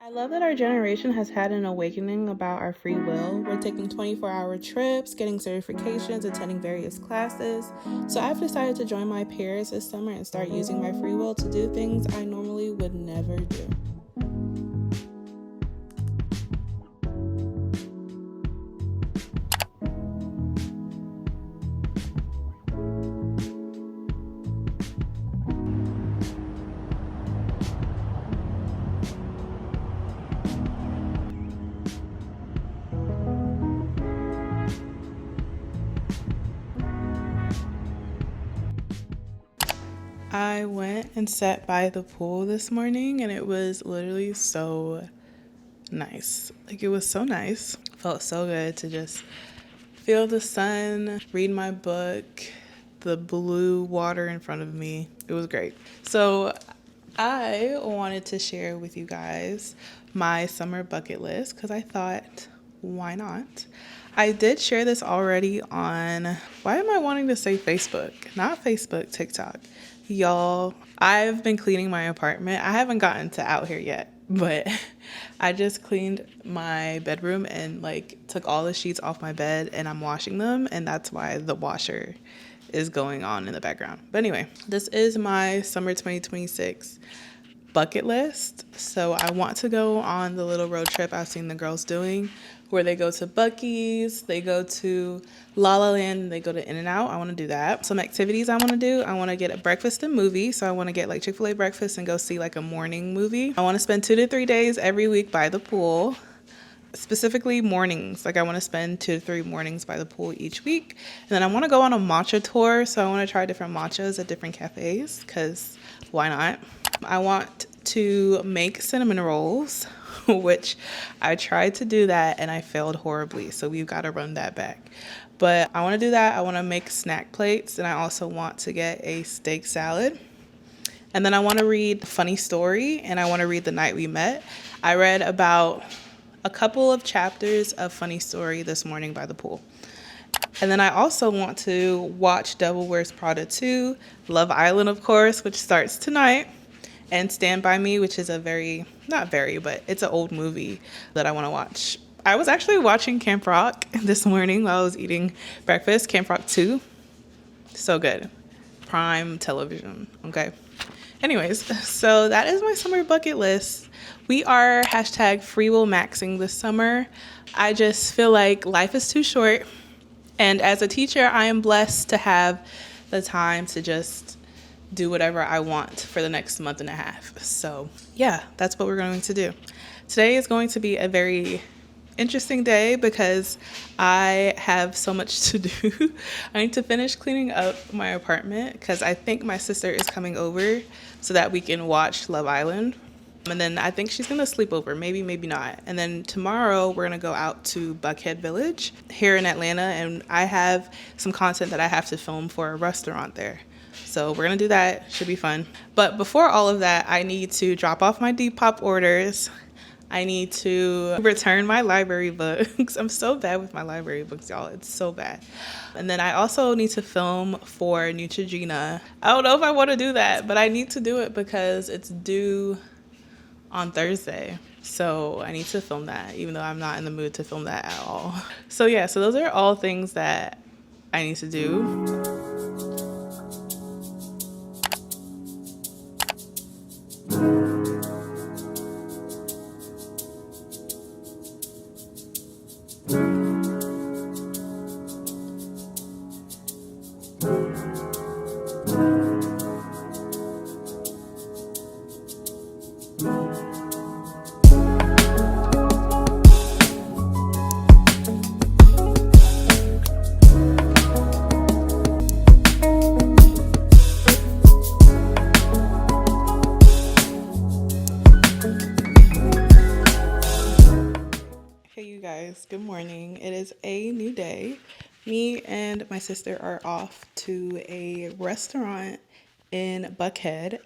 I love that our generation has had an awakening about our free will. We're taking 24-hour trips, getting certifications, attending various classes. So I've decided to join my peers this summer and start using my free will to do things I normally would never do. I went and sat by the pool this morning and it was literally so nice. Like, it was so nice. Felt so good to just feel the sun, read my book, the blue water in front of me. It was great. So I wanted to share with you guys my summer bucket list because I thought, why not? I did share this already on, why am I wanting to say Facebook? Not Facebook, TikTok. Y'all, I've been cleaning my apartment. I haven't gotten to out here yet, but I just cleaned my bedroom and took all the sheets off my bed and I'm washing them, and that's why the washer is going on in the background. But anyway, this is my summer 2026 bucket list. So I want to go on the little road trip I've seen the girls doing, where they go to Buc-ee's, they go to La La Land, and they go to In-N-Out. I want to do that. Some activities I want to do. I want to get a breakfast and movie. So I want to get Chick-fil-A breakfast and go see a morning movie. I want to spend 2 to 3 days every week by the pool. Specifically mornings. I want to spend 2 to 3 mornings by the pool each week. And then I want to go on a matcha tour. So I want to try different matchas at different cafes, because why not? I want to make cinnamon rolls, which I tried to do that and I failed horribly. So we've got to run that back. But I want to do that. I want to make snack plates, and I also want to get a steak salad. And then I want to read Funny Story, and I want to read The Night We Met. I read about a couple of chapters of Funny Story this morning by the pool. And then I also want to watch Devil Wears Prada 2, Love Island, of course, which starts tonight, and Stand By Me, which is but it's an old movie that I want to watch. I was actually watching Camp Rock this morning while I was eating breakfast. Camp Rock 2. So good. Prime television. Okay. Anyways, so that is my summer bucket list. We are #free will maxing this summer. I just feel like life is too short. And as a teacher, I am blessed to have the time to just do whatever I want for the next month and a half. So yeah, that's what we're going to do. Today is going to be a very interesting day because I have so much to do. I need to finish cleaning up my apartment because I think my sister is coming over so that we can watch Love Island. And then I think she's going to sleep over, maybe not. And then tomorrow we're going to go out to Buckhead Village here in Atlanta, and I have some content that I have to film for a restaurant there. So we're going to do that. Should be fun. But before all of that, I need to drop off my Depop orders. I need to return my library books. I'm so bad with my library books, y'all. It's so bad. And then I also need to film for Neutrogena. I don't know if I want to do that, but I need to do it because it's due on Thursday. So I need to film that, even though I'm not in the mood to film that at all. So yeah, so those are all things that I need to do. Good morning. It is a new day. Me and my sister are off to a restaurant in Buckhead,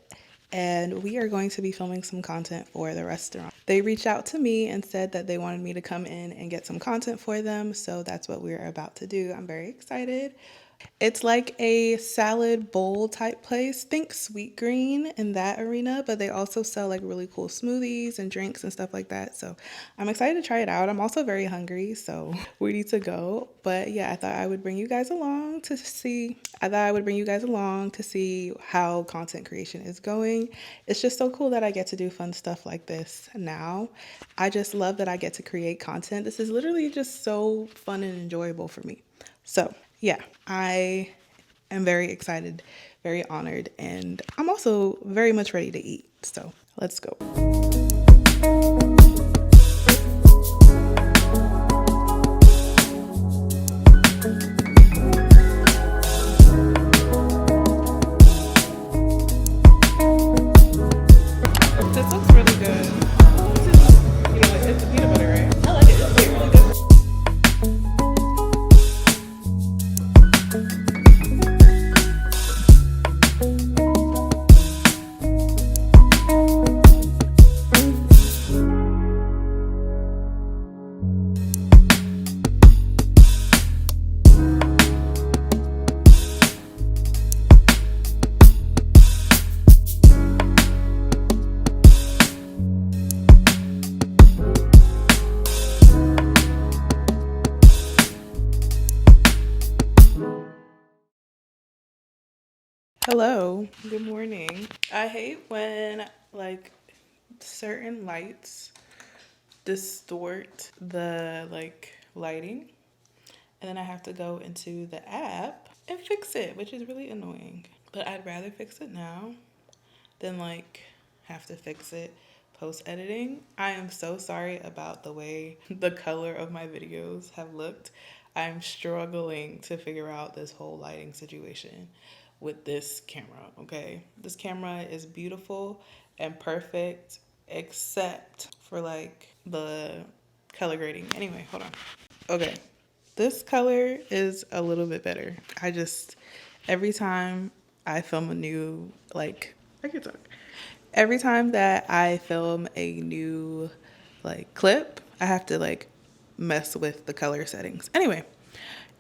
and we are going to be filming some content for the restaurant. They reached out to me and said that they wanted me to come in and get some content for them, so that's what we're about to do. I'm very excited. It's like a salad bowl type place. Think Sweet Green in that arena, but they also sell like really cool smoothies and drinks and stuff like that. So I'm excited to try it out. I'm also very hungry, so we need to go. But yeah, I thought I would bring you guys along to see. I thought I would bring you guys along to see how content creation is going. It's just so cool that I get to do fun stuff like this now. I just love that I get to create content. This is literally just so fun and enjoyable for me. So yeah, I am very excited, very honored, and I'm also very much ready to eat. So let's go. This looks really good. It's peanut butter, right? I like it. It's really good. Hello, good morning. I hate when like certain lights distort the like lighting, and then I have to go into the app and fix it, which is really annoying. But I'd rather fix it now than like have to fix it post editing. I am so sorry about the way the color of my videos have looked. I'm struggling to figure out this whole lighting situation with this camera, okay? This camera is beautiful and perfect except for like the color grading. Anyway, hold on. Okay. This color is a little bit better. Every time I film a new, like, I can talk. Every time that I film a new, like, clip, I have to, like, mess with the color settings. Anyway,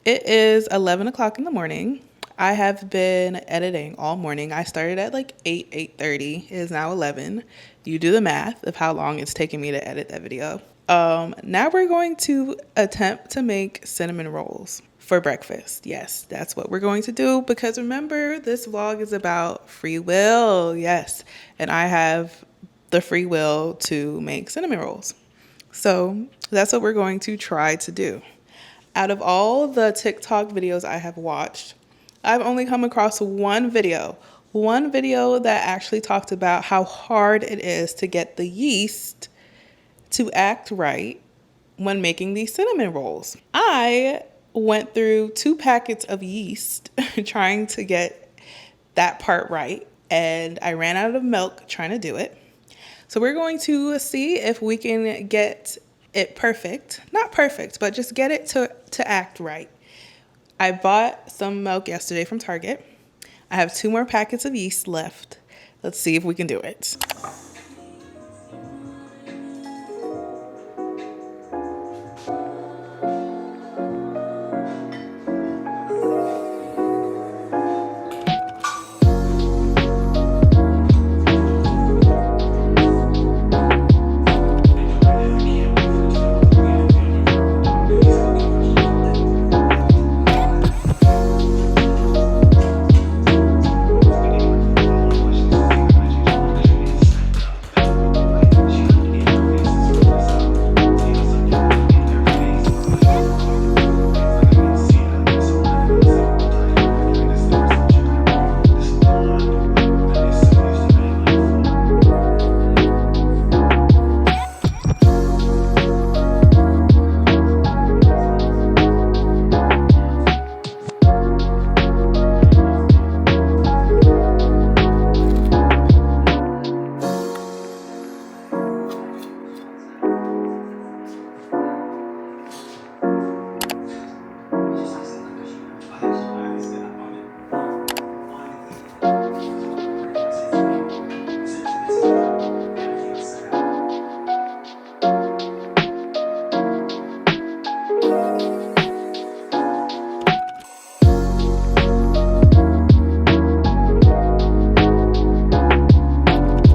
it is 11 o'clock in the morning. I have been editing all morning. I started at like 8:30. It is now 11. You do the math of how long it's taking me to edit that video. Now we're going to attempt to make cinnamon rolls for breakfast. Yes, that's what we're going to do because remember, this vlog is about free will. Yes, and I have the free will to make cinnamon rolls. So that's what we're going to try to do. Out of all the TikTok videos I have watched, I've only come across one video that actually talked about how hard it is to get the yeast to act right when making these cinnamon rolls. I went through 2 packets of yeast trying to get that part right, and I ran out of milk trying to do it. So we're going to see if we can get it perfect. Not perfect, but just get it to act right. I bought some milk yesterday from Target. I have 2 more packets of yeast left. Let's see if we can do it.